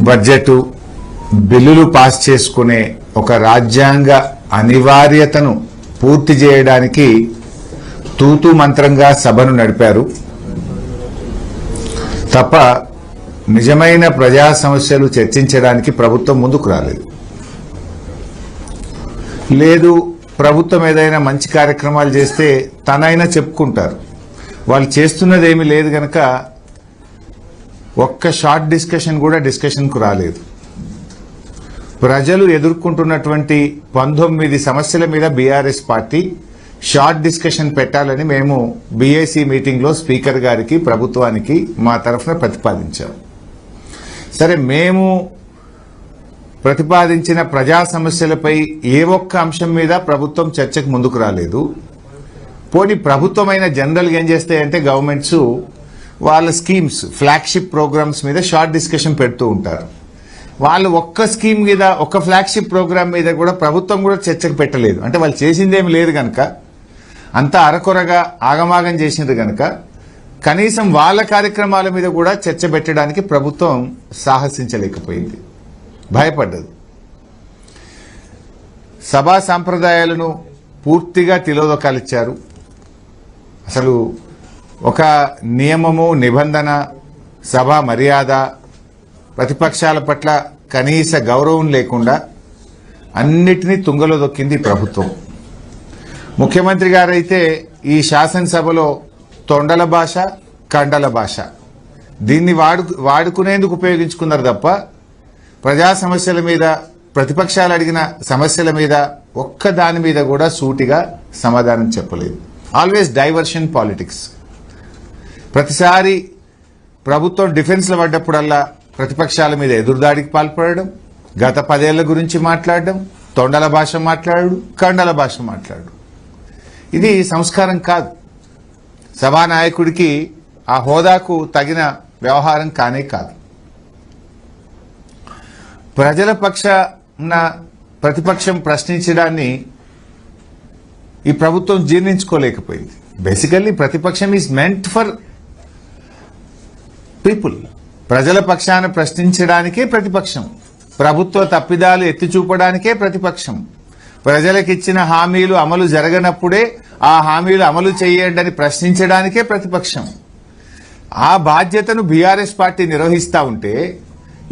Budget బిల్లులు pass చేసుకునే ఒక రాజ్యాంగ అనివార్యతను పూర్తి చేయడానికి తూతూ మంత్రంగా సభను నడిపారు తప్ప నిజమైన ప్రజా సమస్యలు చర్చించడానికి ప్రభుత్వం ముందుకు రాలేదు. లేదు ప్రభుత్వం ఏదైనా మంచి కార్యక్రమాలు చేస్తే తనైనా చెప్పుకుంటారు. వాళ్ళు చేస్తున్నది ఏమీ లేదు గనక ఒక్క షార్ట్ డిస్కషన్ కూడా డిస్కషన్కు రాలేదు. ప్రజలు ఎదుర్కొంటున్నటువంటి 19 సమస్యల మీద బీఆర్ఎస్ పార్టీ షార్ట్ డిస్కషన్ పెట్టాలని మేము బీఏసీ మీటింగ్లో స్పీకర్ గారికి ప్రభుత్వానికి మా తరఫున ప్రతిపాదించాం. సరే, మేము ప్రతిపాదించిన ప్రజా సమస్యలపై ఏ ఒక్క అంశం మీద ప్రభుత్వం చర్చకు ముందుకు రాలేదు. పోనీ ప్రభుత్వమైన జనరల్గా ఏం చేస్తాయంటే గవర్నమెంట్స్ వాళ్ళ స్కీమ్స్, ఫ్లాగ్షిప్ ప్రోగ్రామ్స్ మీద షార్ట్ డిస్కషన్ పెడుతూ ఉంటారు. వాళ్ళు ఒక్క స్కీమ్ మీద, ఒక్క ఫ్లాగ్షిప్ ప్రోగ్రామ్ మీద కూడా ప్రభుత్వం కూడా చర్చకు పెట్టలేదు. అంటే వాళ్ళు చేసిందేమి లేదు కనుక, అంతా అరకొరగా ఆగమాగం చేసింది కనుక కనీసం వాళ్ళ కార్యక్రమాల మీద కూడా చర్చ పెట్టడానికి ప్రభుత్వం సాహసించలేకపోయింది, భయపడ్డది. సభా సాంప్రదాయాలను పూర్తిగా తిలోదకాలిచ్చారు. అసలు ఒక నియమము, నిబంధన, సభా మర్యాద, ప్రతిపక్షాల పట్ల కనీస గౌరవం లేకుండా అన్నిటినీ తుంగలో దొక్కింది ప్రభుత్వం. ముఖ్యమంత్రి గారైతే ఈ శాసనసభలో తొండల భాష, కండల భాష దీన్ని వాడుకునేందుకు ఉపయోగించుకున్నారు తప్ప ప్రజా సమస్యల మీద, ప్రతిపక్షాలు అడిగిన సమస్యల మీద ఒక్క దాని మీద కూడా సూటిగా సమాధానం చెప్పలేదు. Always diversion politics. ప్రతిసారి ప్రభుత్వం డిఫెన్స్లో పడ్డప్పుడల్లా ప్రతిపక్షాల మీద ఎదురుదాడికి పాల్పడడం, గత 10 ఏళ్ల గురించి మాట్లాడడం, తొండల భాష మాట్లాడు, కండల భాష మాట్లాడు. ఇది సంస్కారం కాదు. సభానాయకుడికి ఆ హోదాకు తగిన వ్యవహారం కానే కాదు. ప్రజల పక్షాన ప్రతిపక్షం ప్రశ్నించడాన్ని ఈ ప్రభుత్వం జీర్ణించుకోలేకపోయింది. బేసికల్లీ ప్రతిపక్షం ఈజ్ మెంట్ ఫర్ పీపుల్. ప్రజల పక్షాన ప్రశ్నించడానికే ప్రతిపక్షం. ప్రభుత్వ తప్పిదాలు ఎత్తి చూపడానికే ప్రతిపక్షం. ప్రజలకిచ్చిన హామీలు అమలు జరగనప్పుడే ఆ హామీలు అమలు చేయండి అని ప్రశ్నించడానికే ప్రతిపక్షం. ఆ బాధ్యతను బీఆర్ఎస్ పార్టీ నిర్వహిస్తూ ఉంటే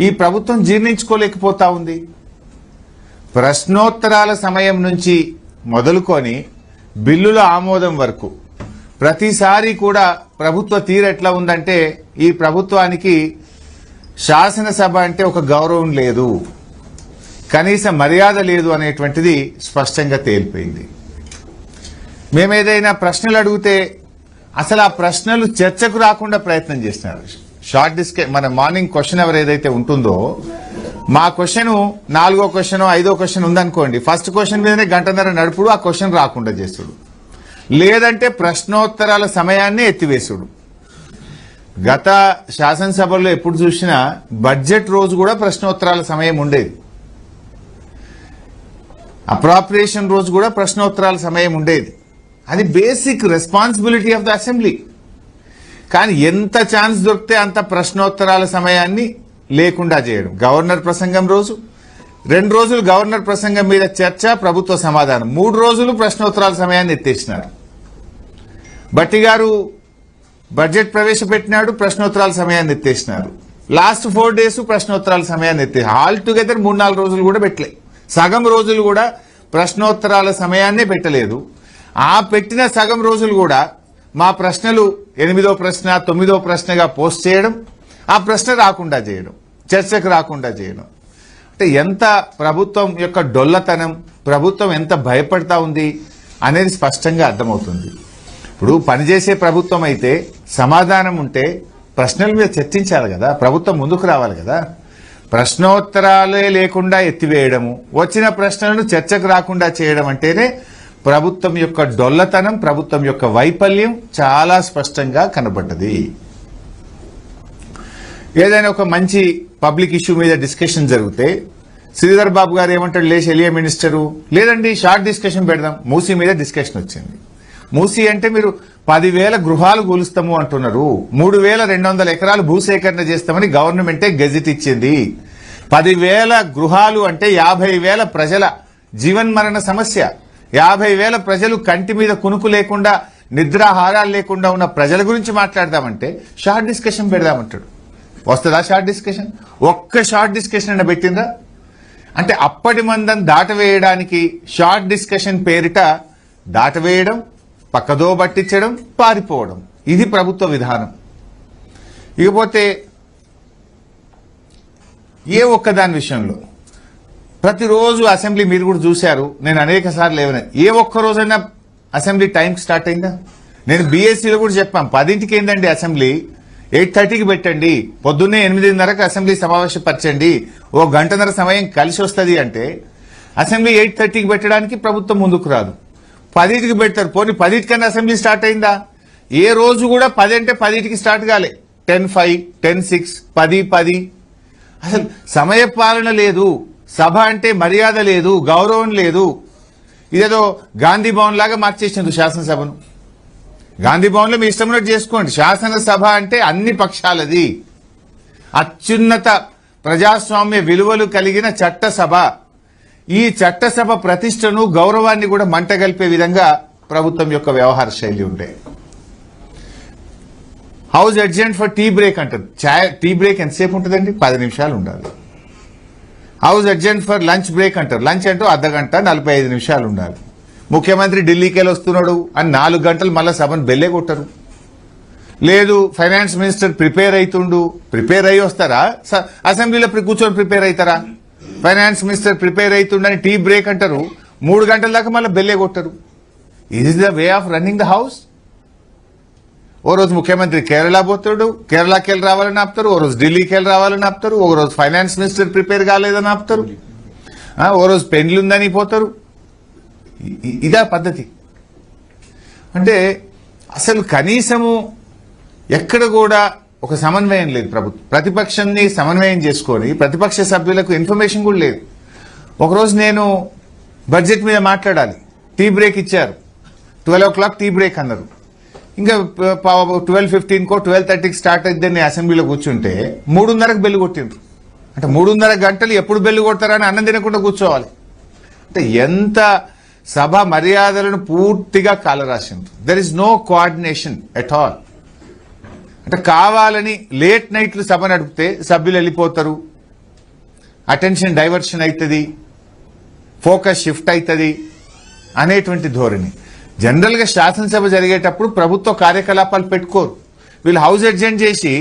ఈ ప్రభుత్వం జీర్ణించుకోలేకపోతా ఉంది. ప్రశ్నోత్తరాల సమయం నుంచి మొదలుకొని బిల్లుల ఆమోదం వరకు ప్రతిసారి కూడా ప్రభుత్వ తీరు ఎట్లా ఉందంటే ఈ ప్రభుత్వానికి శాసనసభ అంటే ఒక గౌరవం లేదు, కనీస మర్యాద లేదు అనేటువంటిది స్పష్టంగా తేలిపోయింది. మేమేదైనా ప్రశ్నలు అడిగితే అసలు ఆ ప్రశ్నలు చర్చకు రాకుండా ప్రయత్నం చేస్తున్నారు. షార్ట్ మన మార్నింగ్ క్వశ్చన్ అవర్ ఏదైతే ఉంటుందో, మా క్వశ్చన్ 4వ క్వశ్చన్ 5వ క్వశ్చన్ ఉందనుకోండి, ఫస్ట్ క్వశ్చన్ మీదనే గంటన్నర నడుపుడు, ఆ క్వశ్చన్ రాకుండా చేస్తుడు. లేదంటే ప్రశ్నోత్తరాల సమయాన్ని ఎత్తివేసుడు. గత శాసనసభల్లో ఎప్పుడు చూసినా బడ్జెట్ రోజు కూడా ప్రశ్నోత్తరాల సమయం ఉండేది, అప్రాప్రియేషన్ రోజు కూడా ప్రశ్నోత్తరాల సమయం ఉండేది. అది basic responsibility of the assembly. కానీ ఎంత ఛాన్స్ దొరికితే అంత ప్రశ్నోత్తరాల సమయాన్ని లేకుండా చేయడం. గవర్నర్ ప్రసంగం రోజు 2 రోజులు గవర్నర్ ప్రసంగం మీద చర్చ, ప్రభుత్వ సమాధానం, 3 రోజులు ప్రశ్నోత్తరాల సమయాన్ని ఎత్తేసినారు. భట్టి గారు బడ్జెట్ ప్రవేశపెట్టినాడు, ప్రశ్నోత్తరాల సమయాన్ని ఎత్తేసినారు. లాస్ట్ 4 డేస్ ప్రశ్నోత్తరాల సమయాన్ని ఎత్తేసి ఆల్ టుగెదర్ 3-4 రోజులు కూడా పెట్టలే. సగం రోజులు కూడా ప్రశ్నోత్తరాల సమయాన్నే పెట్టలేదు. ఆ పెట్టిన సగం రోజులు కూడా మా ప్రశ్నలు 8వ ప్రశ్న 9వ ప్రశ్నగా పోస్ట్ చేయడం, ఆ ప్రశ్న రాకుండా చేయడం, చర్చకు రాకుండా చేయడం. అంటే ఎంత ప్రభుత్వం యొక్క డొల్లతనం, ప్రభుత్వం ఎంత భయపడతా ఉంది అనేది స్పష్టంగా అర్థమవుతుంది. ఇప్పుడు పనిచేసే ప్రభుత్వం అయితే సమాధానం ఉంటే ప్రశ్నల మీద చర్చించాలి కదా, ప్రభుత్వం ముందుకు రావాలి కదా. ప్రశ్నోత్తరాలే లేకుండా ఎత్తివేయడము, వచ్చిన ప్రశ్నలను చర్చకు రాకుండా చేయడం అంటేనే ప్రభుత్వం యొక్క డొల్లతనం, ప్రభుత్వం యొక్క వైఫల్యం చాలా స్పష్టంగా కనబడ్డది. ఏదైనా ఒక మంచి పబ్లిక్ ఇష్యూ మీద డిస్కషన్ జరిగితే శ్రీధర్ బాబు గారు ఏమంటాడు, లేచి ఎలియా మినిస్టరు, లేదండి షార్ట్ డిస్కషన్ పెడదాం. మూసీ మీద డిస్కషన్ వచ్చింది. మూసీ అంటే మీరు 10,000 గృహాలు కూలుస్తాము అంటున్నారు, 3,200 ఎకరాలు భూసేకరణ చేస్తామని గవర్నమెంటే గెజిట్ ఇచ్చింది. 10,000 గృహాలు అంటే 50,000 ప్రజల జీవన్మరణ సమస్య. 50,000 ప్రజలు కంటి మీద కునుకు లేకుండా, నిద్రాహారాలు లేకుండా ఉన్న ప్రజల గురించి మాట్లాడదామంటే షార్ట్ డిస్కషన్ పెడదామంటాడు. వస్తుందా షార్ట్ డిస్కషన్? ఒక్క షార్ట్ డిస్కషన్ అన్న పెట్టిందా? అంటే అప్పటి మందం దాటవేయడానికి షార్ట్ డిస్కషన్ పేరిట దాటవేయడం, పక్కదో పట్టించడం, పారిపోవడం, ఇది ప్రభుత్వ విధానం. ఇకపోతే ఏ ఒక్కదాని విషయంలో ప్రతిరోజు అసెంబ్లీ మీరు కూడా చూశారు, నేను అనేక సార్లు లేవనే, ఏ ఒక్క రోజైనా అసెంబ్లీ టైంకి స్టార్ట్ అయిందా? నేను బీఎస్సీలో కూడా చెప్పాను, 10ంటికి ఏందండి అసెంబ్లీ, 8:30కి పెట్టండి, పొద్దున్నే 8:30కి అసెంబ్లీ సమావేశపరచండి, ఓ గంటన్నర సమయం కలిసి వస్తుంది అంటే అసెంబ్లీ 8:30కి పెట్టడానికి ప్రభుత్వం ముందుకు రాదు, 10ంటికి పెడతారు. పోనీ 10ంటికన్నా అసెంబ్లీ స్టార్ట్ అయిందా? ఏ రోజు కూడా 10 అంటే 10ంటికి స్టార్ట్ కాలే, 10:05, 10:06, 10:10. అసలు సమయ పాలన లేదు, సభ అంటే మర్యాద లేదు, గౌరవం లేదు. ఇదేదో గాంధీ భవన్ లాగా మార్చేసింది శాసనసభను. గాంధీ భవన్లో మీ ఇష్టం ఉన్నట్టు చేసుకోండి. శాసనసభ అంటే అన్ని పక్షాలది, అత్యున్నత ప్రజాస్వామ్య విలువలు కలిగిన చట్టసభ. ఈ చట్టసభ ప్రతిష్టను, గౌరవాన్ని కూడా మంటగలిపే విధంగా ప్రభుత్వం యొక్క వ్యవహార శైలి ఉండే. House adjourned for tea break అంటారు. టీ బ్రేక్ ఎంతసేపు ఉంటుందండి? 10 నిమిషాలు ఉండాలి. House adjourned for lunch break అంటారు. లంచ్ అంటూ అర్ధగంట 45 నిమిషాలు ఉండాలి. ముఖ్యమంత్రి ఢిల్లీకి వెళ్ళి వస్తున్నాడు అని 4 గంటలు మళ్ళీ సభను బెల్లే కొట్టరు. లేదు ఫైనాన్స్ మినిస్టర్ ప్రిపేర్ అయ్యి వస్తారా? అసెంబ్లీలో కూర్చొని ప్రిపేర్ అవుతారా? ఫైనాన్స్ మినిస్టర్ ప్రిపేర్ అవుతుండని టీ బ్రేక్ అంటారు, 3 గంటల దాకా మళ్ళీ బెల్లే కొట్టరు. ఇది the way of running the house. ఓ రోజు ముఖ్యమంత్రి కేరళ పోతాడు, కేరళకి వెళ్ళి రావాలని ఆపుతారు. ఓ రోజు ఢిల్లీకి వెళ్ళి రావాలని ఆపుతారు. ఒక రోజు ఫైనాన్స్ మినిస్టర్ ప్రిపేర్ కాలేదని ఆపుతారు. ఓ రోజు పెండ్లుందని పోతారు. ఇదా పద్ధతి? అంటే అసలు కనీసము ఎక్కడ కూడా ఒక సమన్వయం లేదు. ప్రభుత్వం ప్రతిపక్షాన్ని సమన్వయం చేసుకొని ప్రతిపక్ష సభ్యులకు ఇన్ఫర్మేషన్ కూడా లేదు. ఒకరోజు నేను బడ్జెట్ మీద మాట్లాడాలి, టీ బ్రేక్ ఇచ్చారు. 12 o'clock టీ బ్రేక్ అన్నారు. ఇంకా 12:15కో 12:30కి స్టార్ట్ అయిద్దని అసెంబ్లీలో కూర్చుంటే 3:30కి బెల్లు కొట్టిండ్రు. అంటే 3:30 గంటలు ఎప్పుడు బెల్లు కొడతారని అన్నం తినకుండా కూర్చోవాలి. అంటే ఎంత సభ మర్యాదలను పూర్తిగా కాలరాసిండ్రు. There is no coordination at all. అంటే కావాలని లేట్ నైట్లు సభ నడిపితే సభ్యులు వెళ్ళిపోతారు, అటెన్షన్ డైవర్షన్ అవుతుంది, ఫోకస్ షిఫ్ట్ అవుతుంది అనేటువంటి ధోరణి. జనరల్ గా శాసనసభ జరిగేటప్పుడు ప్రభుత్వ కార్యకలాపాలు పెట్టుకోరు. వీళ్ళు హౌస్ అడ్జెంట్ చేసి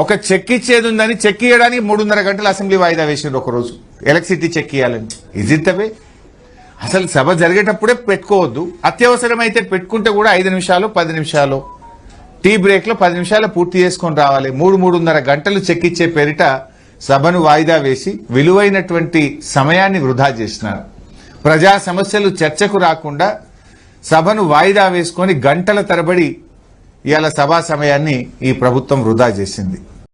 ఒక చెక్ ఇచ్చేది ఉందని చెక్ ఇవ్వడానికి 3:30 గంటలు అసెంబ్లీ వాయిదా వేసిండ్రు. ఒకరోజు ఎలక్ట్రిసిటీ చెక్ ఇవ్వాలని. Is it away? అసలు సభ జరిగేటప్పుడే పెట్టుకోవద్దు. అత్యవసరమైతే పెట్టుకుంటే కూడా 5 నిమిషాలు 10 నిమిషాలు టీ బ్రేక్ లో 10 నిమిషాలు పూర్తి చేసుకొని రావాలి. 3-3:30 గంటలు చెక్ ఇచ్చే పేరిట సభను వాయిదా వేసి విలువైనటువంటి సమయాన్ని వృధా చేసినారు. ప్రజా సమస్యలు చర్చకు రాకుండా సభను వాయిదా వేసుకొని గంటల తరబడి ఇవాళ సభా సమయాన్ని ఈ ప్రభుత్వం వృధా చేసింది.